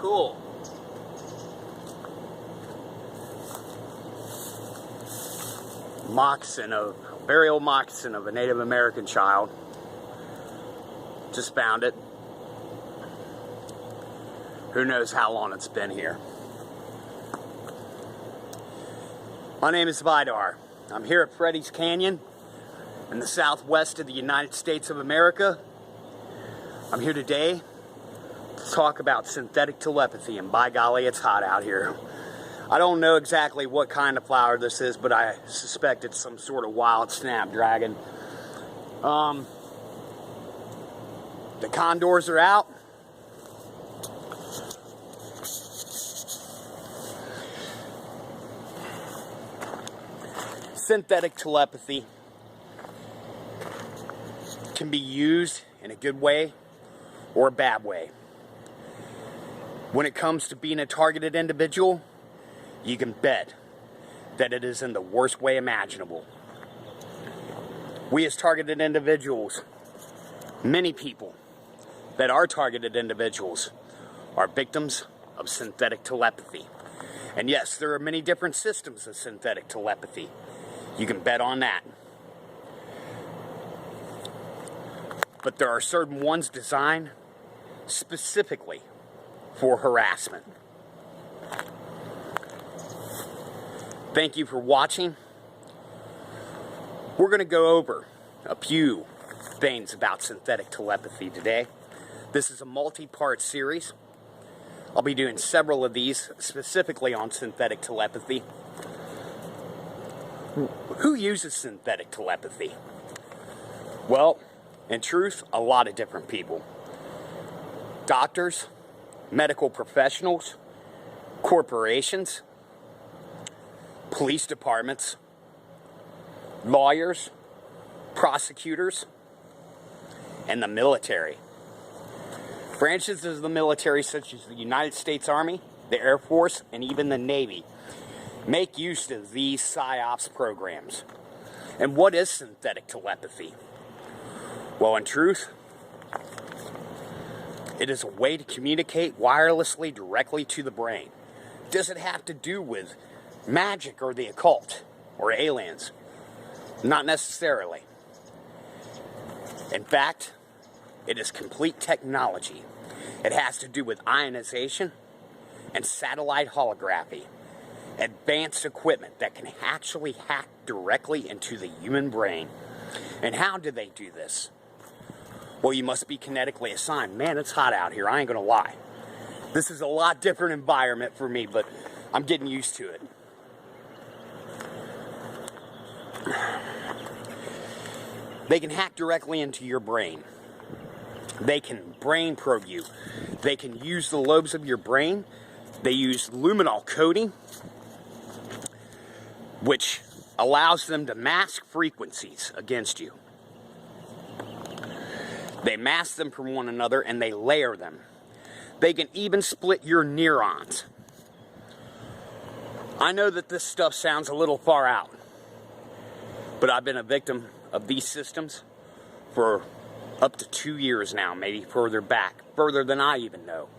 Cool. Very old moccasin of a Native American child. Just found it. Who knows how long it's been here. My name is Vidar. I'm here at Freddy's Canyon in the southwest of the United States of America. I'm here today to talk about synthetic telepathy, and by golly, it's hot out here. I don't know exactly what kind of flower this is, but I suspect it's some sort of wild snapdragon. The condors are out. Synthetic telepathy can be used in a good way or a bad way. When it comes to being a targeted individual, you can bet that it is in the worst way imaginable. We as targeted individuals, many people that are targeted individuals, are victims of synthetic telepathy. And yes, there are many different systems of synthetic telepathy. You can bet on that. But there are certain ones designed specifically for harassment. Thank you for watching. We're going to go over a few things about synthetic telepathy today. This is a multi-part series. I'll be doing several of these specifically on synthetic telepathy. Who uses synthetic telepathy? Well, in truth, a lot of different people. Doctors, medical professionals, corporations, police departments, lawyers, prosecutors, and the military. Branches of the military such as the United States Army, the Air Force, and even the Navy make use of these PSYOPs programs. And what is synthetic telepathy? Well, in truth, it is a way to communicate wirelessly directly to the brain. Does it have to do with magic or the occult or aliens? Not necessarily. In fact, it is complete technology. It has to do with ionization and satellite holography. Advanced equipment that can actually hack directly into the human brain. And how do they do this? Well, you must be kinetically assigned. Man, it's hot out here, I ain't gonna lie. This is a lot different environment for me, but I'm getting used to it. They can hack directly into your brain. They can brain probe you. They can use the lobes of your brain. They use luminol coding, which allows them to mask frequencies against you. They mask them from one another and they layer them. They can even split your neurons. I know that this stuff sounds a little far out, but I've been a victim of these systems for up to 2 years now, maybe further back, further than I even know.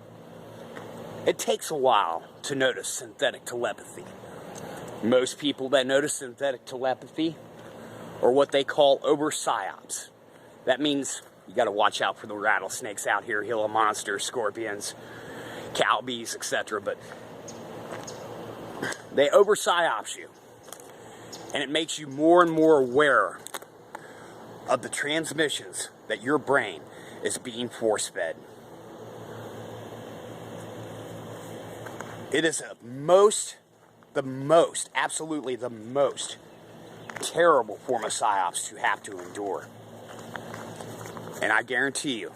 It takes a while to notice synthetic telepathy. Most people that notice synthetic telepathy are what they call over-PSYOPs. That means you got to watch out for the rattlesnakes out here, Gila monsters, scorpions, cow bees, etc. But they over-PSYOPs you. And it makes you more and more aware of the transmissions that your brain is being force-fed. It is absolutely the most terrible form of PSYOPs to have to endure. And I guarantee you,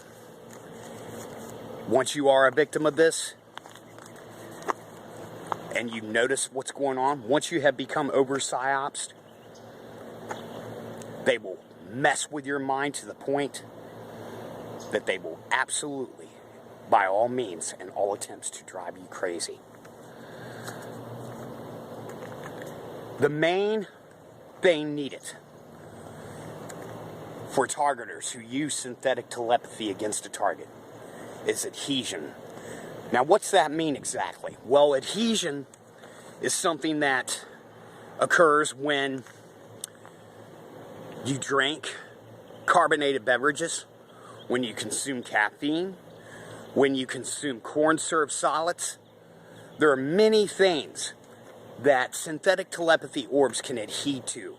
once you are a victim of this, and you notice what's going on, once you have become over-PSYOPsed, they will mess with your mind to the point that they will absolutely, by all means and all attempts to drive you crazy. The main thing needed for targeters who use synthetic telepathy against a target is adhesion. Now, what's that mean exactly? Well, adhesion is something that occurs when you drink carbonated beverages, when you consume caffeine, when you consume corn syrup solids. There are many things that synthetic telepathy orbs can adhere to.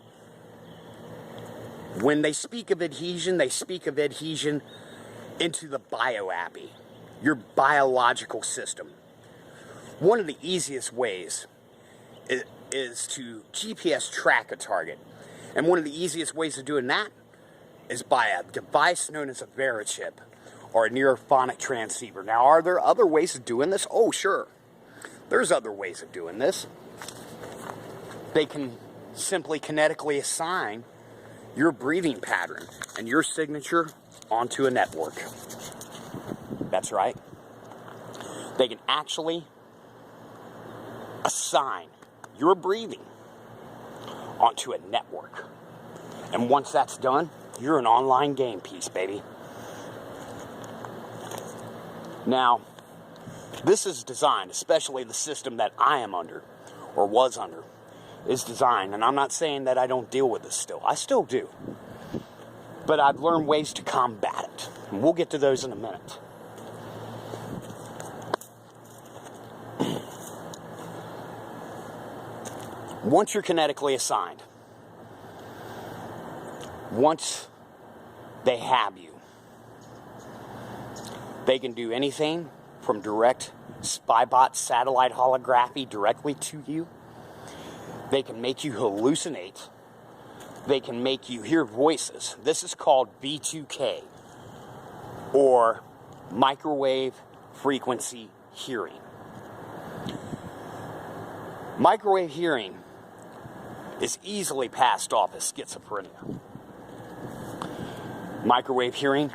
When they speak of adhesion, they speak of adhesion into the bioabbey, your biological system. One of the easiest ways is to GPS track a target. And one of the easiest ways of doing that is by a device known as a Verichip or a neurophonic transceiver. Now, are there other ways of doing this? Oh, sure. There's other ways of doing this. They can simply kinetically assign your breathing pattern and your signature onto a network. That's right. They can actually assign your breathing onto a network. And once that's done, you're an online game piece, baby. Now, this is designed, especially the system that I am under, or was under, is designed, and I'm not saying that I don't deal with this still. I still do. But I've learned ways to combat it. And we'll get to those in a minute. Once you're kinetically assigned, once they have you, they can do anything from direct spybot satellite holography directly to you. They can make you hallucinate. They can make you hear voices. This is called B2K, or microwave frequency hearing. Microwave hearing is easily passed off as schizophrenia. Microwave hearing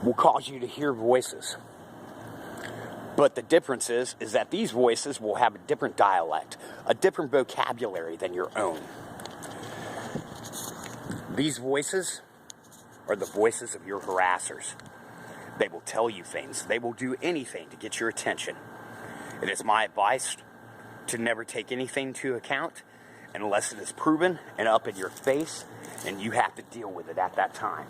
will cause you to hear voices. But the difference is that these voices will have a different dialect, a different vocabulary than your own. These voices are the voices of your harassers. They will tell you things. They will do anything to get your attention. It is my advice to never take anything into account unless it is proven and up in your face, and you have to deal with it at that time.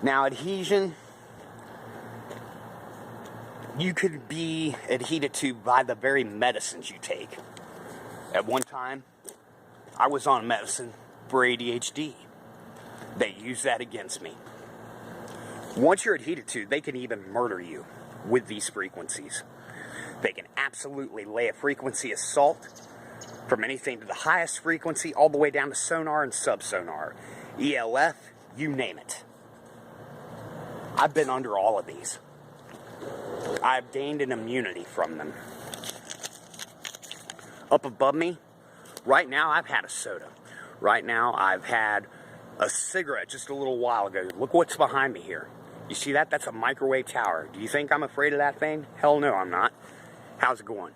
Now, adhesion, you could be adhered to by the very medicines you take. At one time, I was on medicine for ADHD. They used that against me. Once you're adhered to, they can even murder you with these frequencies. They can absolutely lay a frequency assault from anything to the highest frequency all the way down to sonar and subsonar, ELF, you name it. I've been under all of these. I've gained an immunity from them. Up above me, right now I've had a soda. Right now I've had a cigarette just a little while ago. Look what's behind me here. You see that? That's a microwave tower. Do you think I'm afraid of that thing? Hell no, I'm not. How's it going?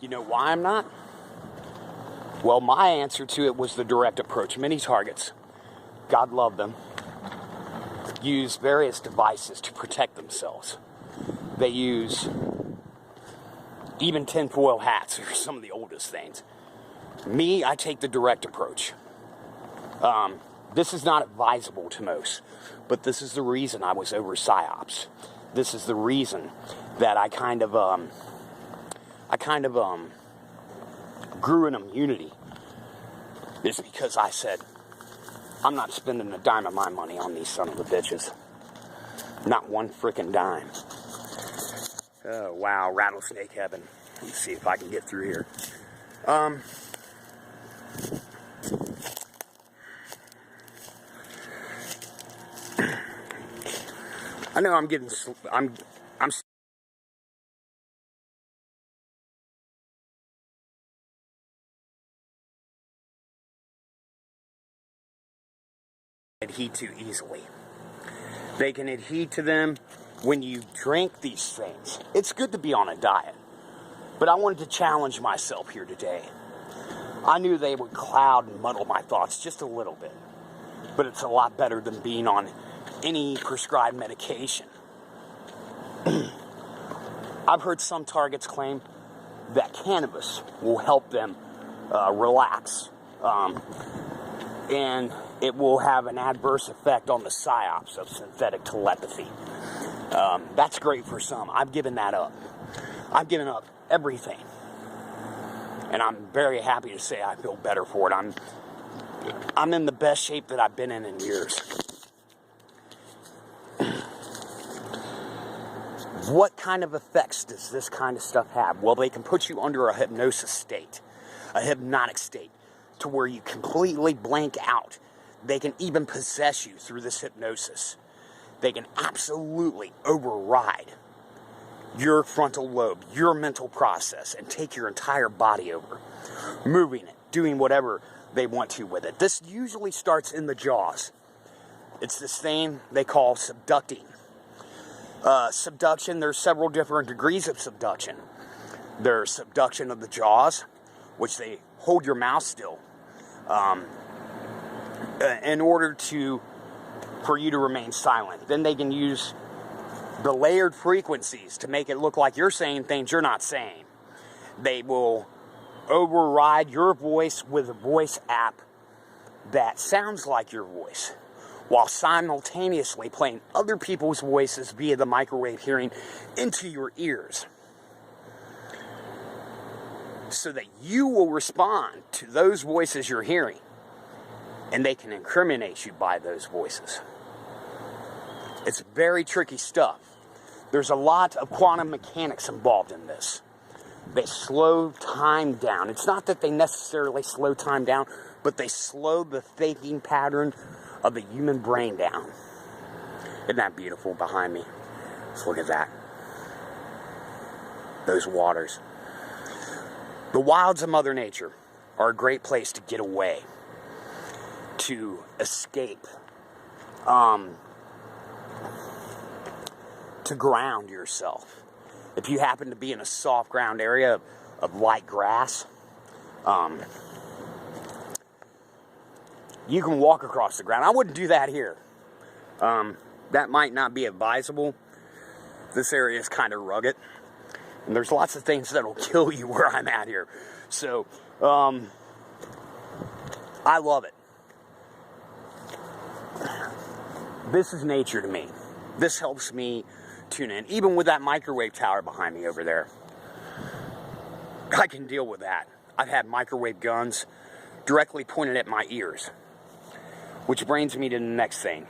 You know why I'm not? Well, my answer to it was the direct approach. Many targets, God love them, use various devices to protect themselves. They use even tinfoil hats are some of the oldest things. Me, I take the direct approach. This is not advisable to most, but this is the reason I was over PSYOPs. This is the reason that I kind of grew an immunity. It's because I said, I'm not spending a dime of my money on these son of a bitches. Not one frickin' dime. Oh, wow, rattlesnake heaven. Let's see if I can get through here. I know I'm getting, I'm adhere to easily. They can adhere to them when you drink these things. It's good to be on a diet, but I wanted to challenge myself here today. I knew they would cloud and muddle my thoughts just a little bit. but it's a lot better than being on any prescribed medication. I've heard some targets claim that cannabis will help them relax, and it will have an adverse effect on the psyops of synthetic telepathy. That's great for some. I've given that up. I've given up everything, and I'm very happy to say I feel better for it. I'm in the best shape that I've been in years. What kind of effects does this kind of stuff have? Well, they can put you under a hypnosis state, a hypnotic state, to where you completely blank out. They can even possess you through this hypnosis. They can absolutely override your frontal lobe, your mental process, and take your entire body over, moving it, doing whatever they want to with it. This usually starts in the jaws. It's this thing they call subducting. Subduction, there's several different degrees of subduction. There's subduction of the jaws, which they hold your mouth still in order for you to remain silent. Then they can use the layered frequencies to make it look like you're saying things you're not saying. They will override your voice with a voice app that sounds like your voice, while simultaneously playing other people's voices via the microwave hearing into your ears, so that you will respond to those voices you're hearing, and they can incriminate you by those voices. It's very tricky stuff. There's a lot of quantum mechanics involved in this. They slow time down. It's not that they necessarily slow time down, but they slow the thinking pattern of the human brain down. Isn't that beautiful behind me? Let's look at that. Those waters. The wilds of Mother Nature are a great place to get away, to escape, to ground yourself. If you happen to be in a soft ground area of light grass, you can walk across the ground. I wouldn't do that here. That might not be advisable. This area is kind of rugged, and there's lots of things that'll kill you where I'm at here. So, I love it. This is nature to me. This helps me tune in. Even with that microwave tower behind me over there, I can deal with that. I've had microwave guns directly pointed at my ears. Which brings me to the next thing.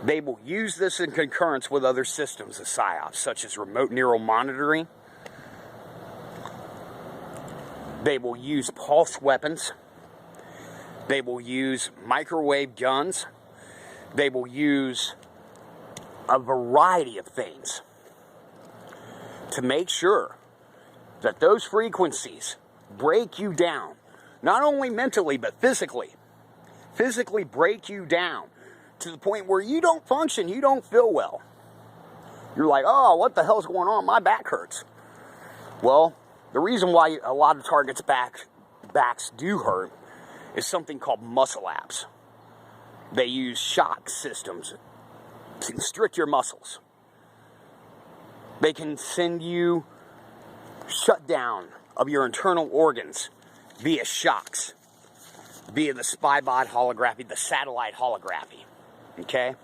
They will use this in concurrence with other systems of psyops, such as remote neural monitoring. They will use pulse weapons. They will use microwave guns. They will use a variety of things to make sure that those frequencies break you down. Not only mentally, but physically. Physically break you down to the point where you don't function, you don't feel well. You're like, oh, what the hell's going on? My back hurts. Well, the reason why a lot of targets' backs do hurt is something called muscle apps. They use shock systems to constrict your muscles. They can send you shutdown of your internal organs via shocks, via the spybot holography, the satellite holography, okay?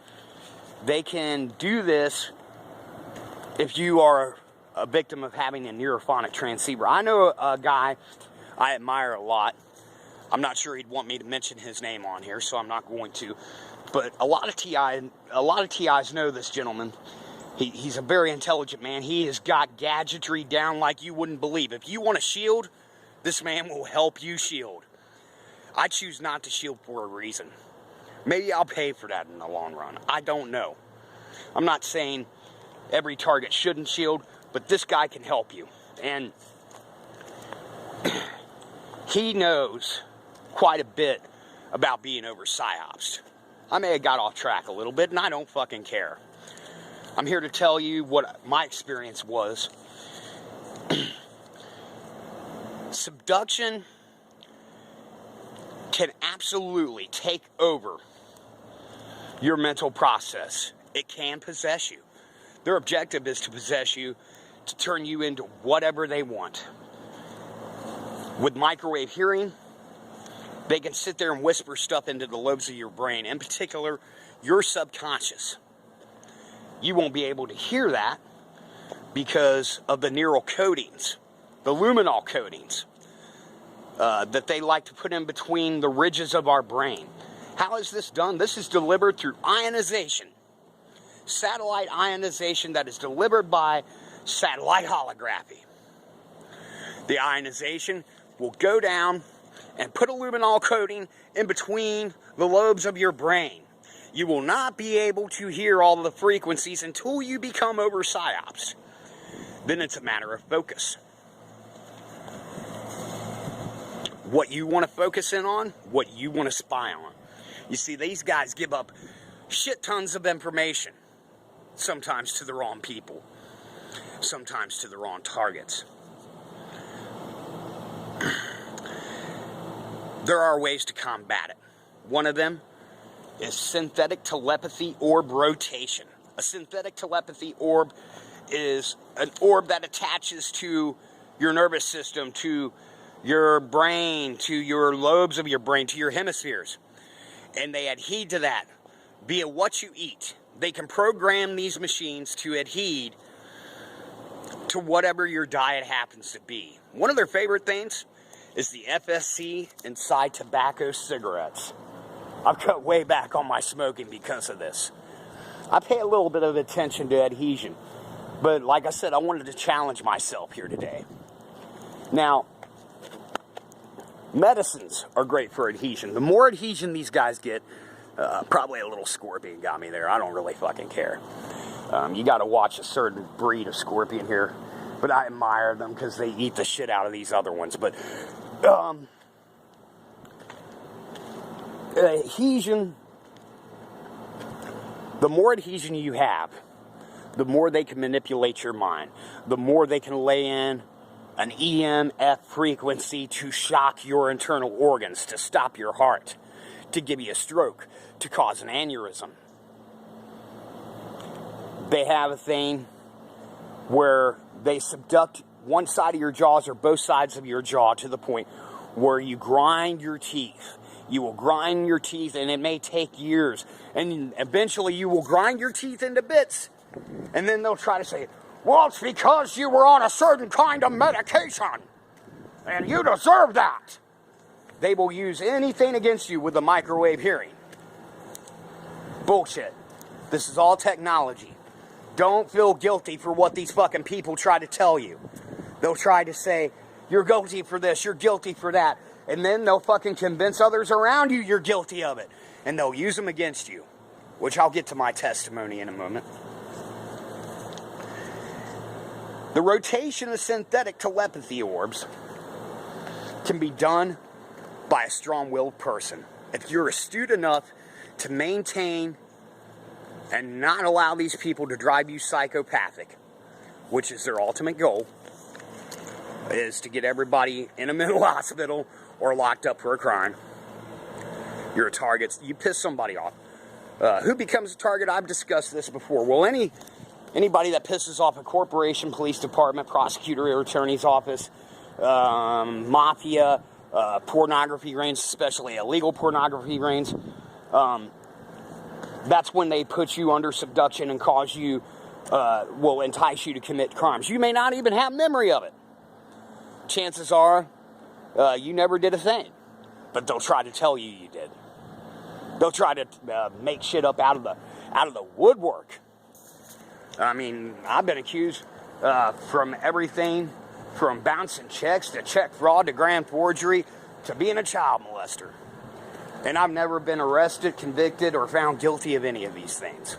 They can do this if you are a victim of having a neurophonic transceiver. I know a guy I admire a lot. I'm not sure he'd want me to mention his name on here, so I'm not going to. But a lot of TIs know this gentleman. He's a very intelligent man. He has got gadgetry down like you wouldn't believe. If you want a shield, this man will help you shield. I choose not to shield for a reason. Maybe I'll pay for that in the long run. I don't know. I'm not saying every target shouldn't shield, but this guy can help you. And he knows quite a bit about being over psyops. I may have got off track a little bit, and I don't fucking care. I'm here to tell you what my experience was. Subduction can absolutely take over your mental process. It can possess you. Their objective is to possess you, to turn you into whatever they want. With microwave hearing, they can sit there and whisper stuff into the lobes of your brain, in particular, your subconscious. You won't be able to hear that because of the neural coatings, the luminol coatings, that they like to put in between the ridges of our brain. How is this done? This is delivered through ionization. Satellite ionization that is delivered by satellite holography. The ionization will go down and put a luminol coating in between the lobes of your brain. You will not be able to hear all the frequencies until you become over psyops. Then it's a matter of focus. What you want to focus in on, what you want to spy on. You see, these guys give up shit tons of information. Sometimes to the wrong people. Sometimes to the wrong targets. There are ways to combat it. One of them is synthetic telepathy orb rotation. A synthetic telepathy orb is an orb that attaches to your nervous system, to your brain, to your lobes of your brain, to your hemispheres. And they adhere to that via what you eat. They can program these machines to adhere to whatever your diet happens to be. One of their favorite things is the FSC inside tobacco cigarettes. I've cut way back on my smoking because of this. I pay a little bit of attention to adhesion, but like I said, I wanted to challenge myself here today. Now, medicines are great for adhesion. The more adhesion these guys get, probably a little scorpion got me there. I don't really fucking care. You got to watch a certain breed of scorpion here, but I admire them because they eat the shit out of these other ones. But adhesion, the more adhesion you have, the more they can manipulate your mind. The more they can lay in an EMF frequency to shock your internal organs, to stop your heart, to give you a stroke, to cause an aneurysm. They have a thing where they subduct one side of your jaws or both sides of your jaw to the point where you grind your teeth. You will grind your teeth, and it may take years. And eventually you will grind your teeth into bits. And then they'll try to say, well, it's because you were on a certain kind of medication, and you deserve that. They will use anything against you with a microwave hearing. Bullshit. This is all technology. Don't feel guilty for what these fucking people try to tell you. They'll try to say, you're guilty for this, you're guilty for that. And then they'll fucking convince others around you you're guilty of it. And they'll use them against you. Which I'll get to my testimony in a moment. The rotation of synthetic telepathy orbs can be done by a strong-willed person. If you're astute enough to maintain and not allow these people to drive you psychopathic, which is their ultimate goal, is to get everybody in a mental hospital or locked up for a crime. You're a target. You piss somebody off. Who becomes a target? I've discussed this before. Well, anybody that pisses off a corporation, police department, prosecutor or attorney's office, mafia, pornography rings, especially illegal pornography rings, that's when they put you under subduction and cause you, will entice you to commit crimes. You may not even have memory of it. Chances are, you never did a thing. But they'll try to tell you you did. They'll try to make shit up out of the woodwork. I mean, I've been accused from everything from bouncing checks to check fraud to grand forgery to being a child molester. And I've never been arrested, convicted, or found guilty of any of these things.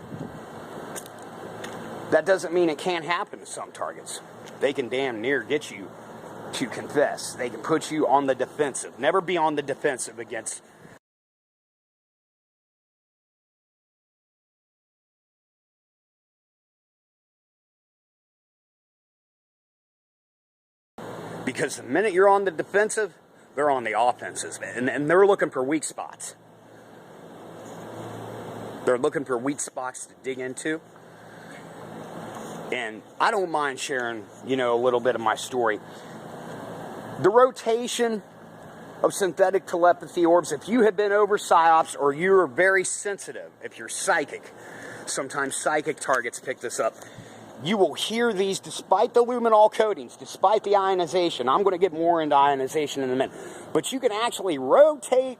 That doesn't mean it can't happen to some targets. They can damn near get you to confess. They can put you on the defensive. Never be on the defensive against because the minute you're on the defensive, They're on the offenses, and they're looking for weak spots. They're looking for weak spots to dig into. And I don't mind sharing, a little bit of my story. The rotation of synthetic telepathy orbs, if you have been over psyops or you're very sensitive, if you're psychic, sometimes psychic targets pick this up, you will hear these despite the luminol coatings, despite the ionization. I'm going to get more into ionization in a minute. But you can actually rotate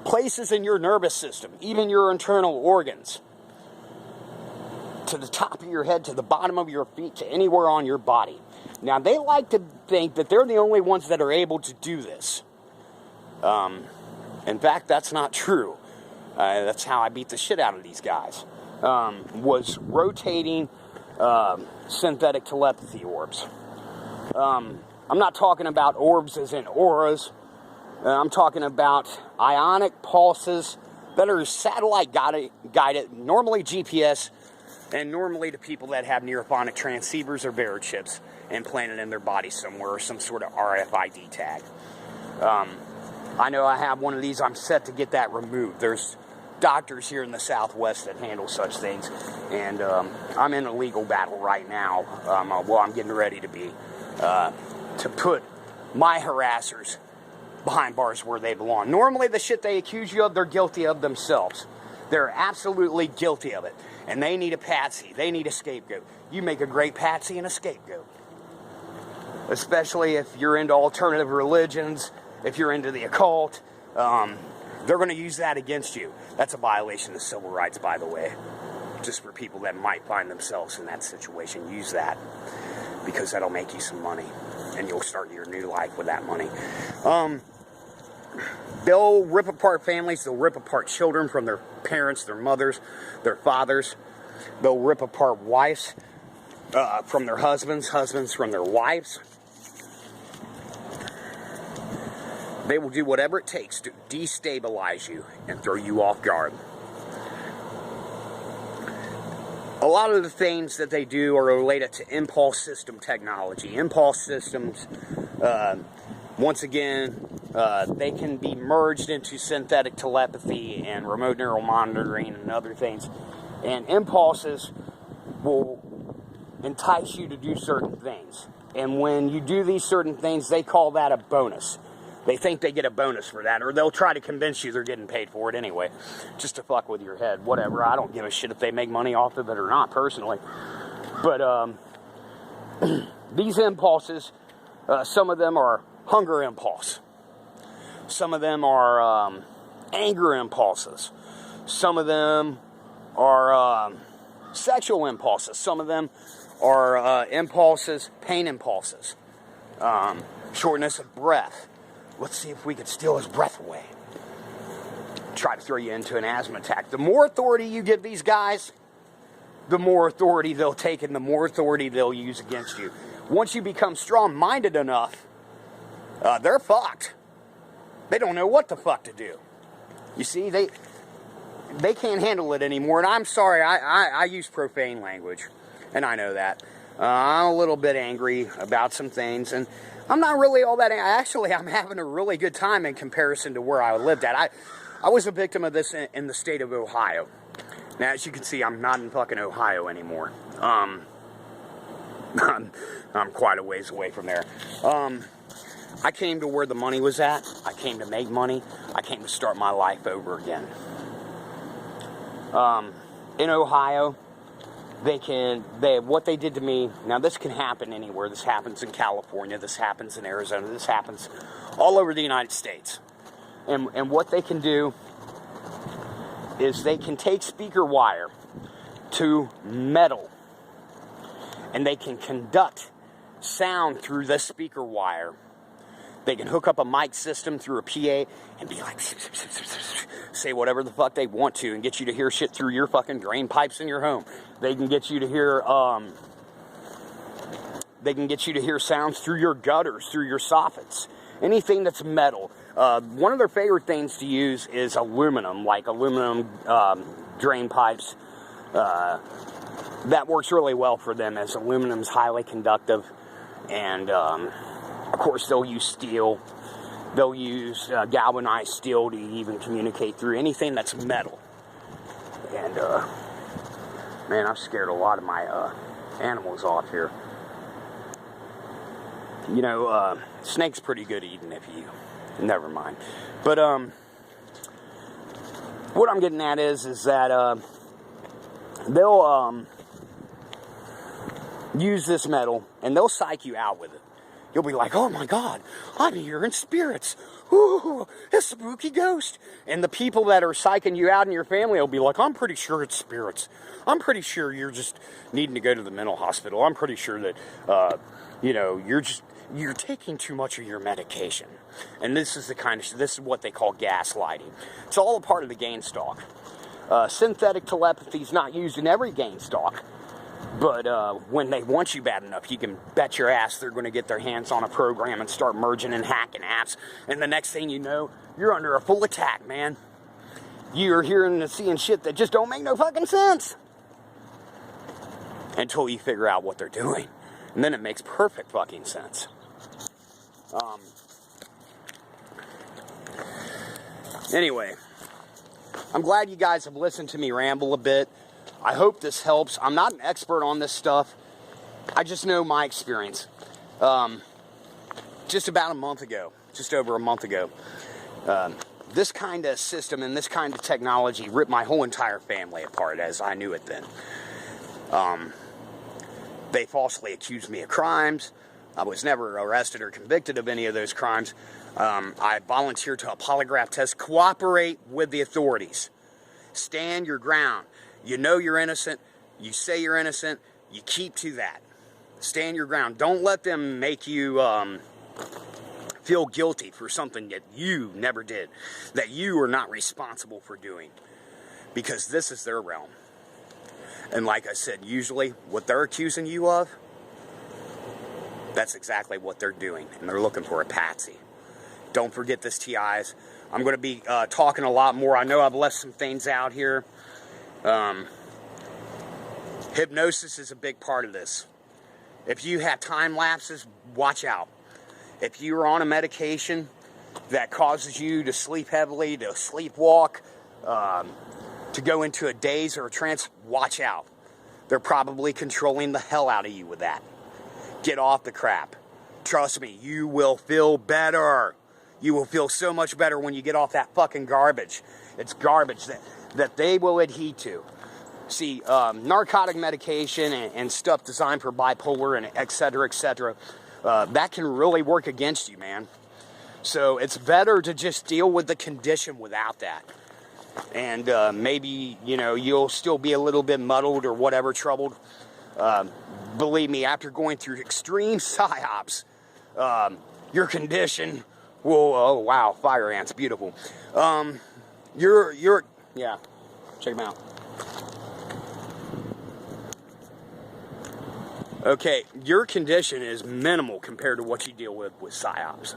places in your nervous system, even your internal organs, to the top of your head, to the bottom of your feet, to anywhere on your body. Now, they like to think that they're the only ones that are able to do this. In fact, that's not true. That's how I beat the shit out of these guys. Was rotating synthetic telepathy orbs. I'm not talking about orbs as in auras. I'm talking about ionic pulses that are satellite guided, normally GPS, and normally to people that have neurophonic transceivers or Vera chips implanted in their body somewhere, or some sort of RFID tag. I know I have one of these. I'm set to get that removed. There's doctors here in the Southwest that handle such things, and I'm in a legal battle right now. I'm getting ready to be to put my harassers behind bars where they belong. Normally, the shit they accuse you of, they're guilty of themselves. They're absolutely guilty of it, and they need a patsy. They need a scapegoat. You make a great patsy and a scapegoat, especially if you're into alternative religions, if you're into the occult. They're going to use that against you. That's a violation of civil rights, by the way. Just for people that might find themselves in that situation, use that, because that'll make you some money, and you'll start your new life with that money. They'll rip apart families. They'll rip apart children from their parents, their mothers, their fathers. They'll rip apart wives from their husbands, husbands from their wives. They will do whatever it takes to destabilize you and throw you off guard. A lot of the things that they do are related to impulse system technology. Impulse systems, once again, they can be merged into synthetic telepathy and remote neural monitoring and other things. And impulses will entice you to do certain things. And when you do these certain things, they call that a bonus. They think they get a bonus for that, or they'll try to convince you they're getting paid for it anyway, just to fuck with your head. Whatever, I don't give a shit if they make money off of it or not, personally. But these impulses, some of them are hunger impulse. Some of them are anger impulses. Some of them are sexual impulses. Some of them are impulses, pain impulses. Shortness of breath. Let's see if we could steal his breath away. Try to throw you into an asthma attack. The more authority you give these guys, the more authority they'll take and the more authority they'll use against you. Once you become strong-minded enough, they're fucked. They don't know what the fuck to do. You see, they can't handle it anymore. And I'm sorry, I use profane language, and I know that. I'm a little bit angry about some things, and I'm not really all that. Actually, I'm having a really good time in comparison to where I lived at. I was a victim of this in the state of Ohio. Now, as you can see, I'm not in fucking Ohio anymore. I'm quite a ways away from there. I came to where the money was at. I came to make money. I came to start my life over again. In Ohio, what they did to me, now this can happen anywhere. This happens in California, this happens in Arizona, this happens all over the United States. And what they can do is they can take speaker wire to metal, and they can conduct sound through this speaker wire. They can hook up a mic system through a PA and be like, say whatever the fuck they want to and get you to hear shit through your fucking drain pipes in your home. They can get you to hear sounds through your gutters, through your soffits. Anything that's metal. One of their favorite things to use is aluminum, like aluminum drain pipes. That works really well for them, as aluminum's highly conductive. And of course, they'll use steel. They'll use galvanized steel to even communicate through anything that's metal. And, man, I've scared a lot of my animals off here. You know, snake's pretty good eating if you... Never mind. But, what I'm getting at is that, they'll, use this metal, and they'll psych you out with it. You'll be like, oh my God, I'm hearing spirits. Ooh, a spooky ghost. And the people that are psyching you out in your family will be like, I'm pretty sure it's spirits. I'm pretty sure you're just needing to go to the mental hospital. I'm pretty sure that, you know, you're taking too much of your medication. And this is this is what they call gaslighting. It's all a part of the gain stalk. Synthetic telepathy is not used in every gain stalk. But when they want you bad enough, you can bet your ass they're going to get their hands on a program and start merging and hacking apps. And the next thing you know, you're under a full attack, man. You're hearing and seeing shit that just don't make no fucking sense. Until you figure out what they're doing. And then it makes perfect fucking sense. Anyway, I'm glad you guys have listened to me ramble a bit. I hope this helps. I'm not an expert on this stuff. I just know my experience. Just about a month ago, just over a month ago, this kind of system and this kind of technology ripped my whole entire family apart as I knew it then. They falsely accused me of crimes. I was never arrested or convicted of any of those crimes. I volunteered to a polygraph test. Cooperate with the authorities. Stand your ground. You know you're innocent. You say you're innocent. You keep to that. Stand your ground. Don't let them make you feel guilty for something that you never did. That you are not responsible for doing. Because this is their realm. And like I said, usually what they're accusing you of, that's exactly what they're doing. And they're looking for a patsy. Don't forget this, TIs. I'm going to be talking a lot more. I know I've left some things out here. Hypnosis is a big part of this. If you have time lapses, watch out. If you're on a medication that causes you to sleep heavily, to sleepwalk, to go into a daze or a trance, watch out. They're probably controlling the hell out of you with that. Get off the crap. Trust me, you will feel better. You will feel so much better when you get off that fucking garbage. It's garbage that they will adhere to. See, narcotic medication and stuff designed for bipolar and et cetera, that can really work against you, man. So it's better to just deal with the condition without that. And maybe, you know, you'll still be a little bit muddled or whatever, troubled. Believe me, after going through extreme psyops, your condition will, oh wow, fire ants, beautiful. Yeah, check them out. Okay, your condition is minimal compared to what you deal with psyops.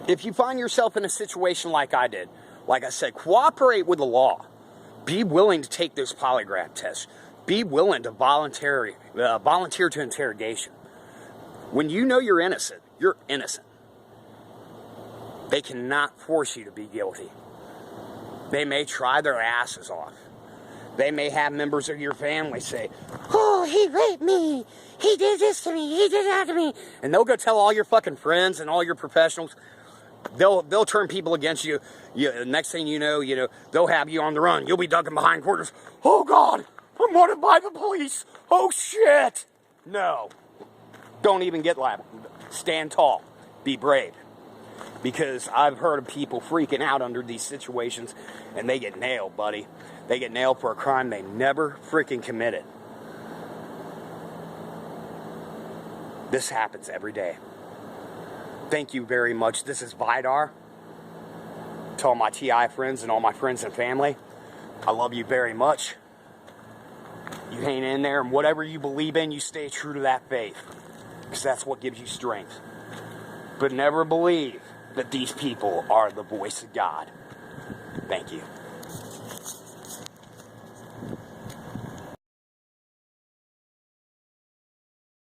If you find yourself in a situation like I did, like I said, cooperate with the law. Be willing to take those polygraph tests. Be willing to volunteer to interrogation. When you know you're innocent, you're innocent. They cannot force you to be guilty. They may try their asses off. They may have members of your family say, oh, he raped me. He did this to me. He did that to me. And they'll go tell all your fucking friends and all your professionals. They'll turn people against you. Next thing you know, they'll have you on the run. You'll be ducking behind quarters. Oh, God, I'm wanted by the police. Oh, shit. No. Don't even get loud. Stand tall. Be brave. Because I've heard of people freaking out under these situations, and they get nailed, buddy. They get nailed for a crime they never freaking committed. This happens every day. Thank you very much. This is Vidar. To all my TI friends and all my friends and family, I love you very much. You hang in there, and whatever you believe in, you stay true to that faith. Because that's what gives you strength. But never believe that these people are the voice of God. Thank you.